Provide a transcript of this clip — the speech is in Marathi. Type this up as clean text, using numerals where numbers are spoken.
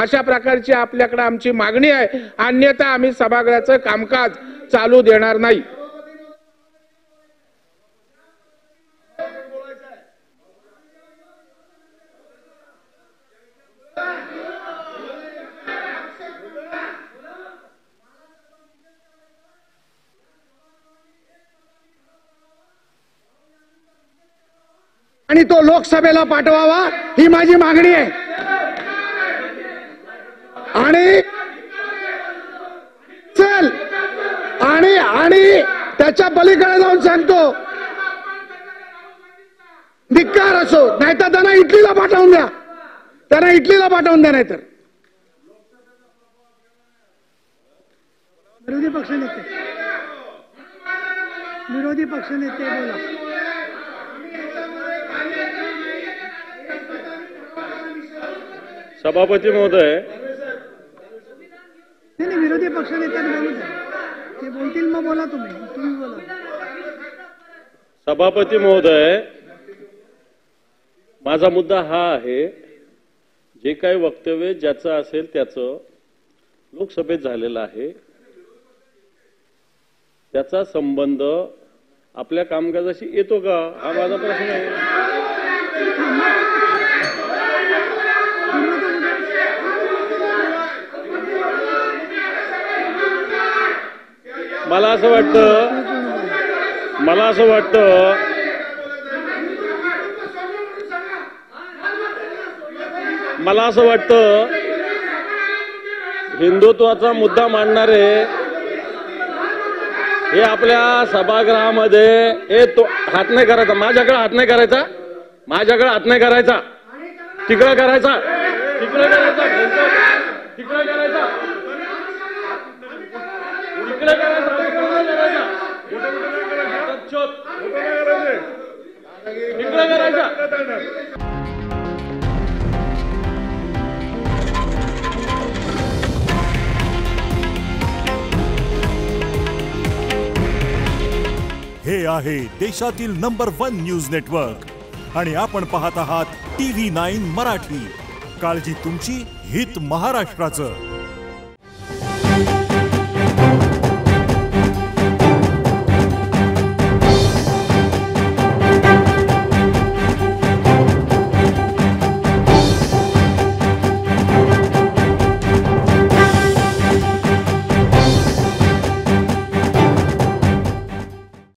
अशा प्रकारची आपल्याकडे आमची मागणी आहे, अन्यथा आम्ही सभागृहाचं कामकाज चालू देणार नाही। आणि तो लोकसभेला पाठवावा ही माझी मागणी आहे। आणि चल आणि त्याच्या पलीकडे जाऊन सांगतो, धिक्कार असो, नाहीतर त्यांना इटलीला पाठवून द्या, नाहीतर विरोधी पक्षनेते बोला। सभापती महोदय, नाही विरोधी पक्षनेत्यांनी बोलू द्या, ते बोलतील मग बोला, तुम्ही बोला। सभापती महोदय, माझा मुद्दा हा आहे, जे काही वक्तव्य ज्याचं असेल त्याचं लोकसभेत झालेलं आहे, त्याचा संबंध आपल्या कामकाजाशी येतो का, हा माझा प्रश्न आहे। मला असं वाटतं हिंदुत्वाचा मुद्दा मांडणारे हे आपल्या सभागृहामध्ये हात नाही करायचा, माझ्याकडे हात नाही करायचा, तिकडे करायचा, हे आहे देशातील नंबर 1 न्यूज नेटवर्क आणि आपण पाहत आहात TV9 मराठी। काळजी तुमची, हित महाराष्ट्राचं।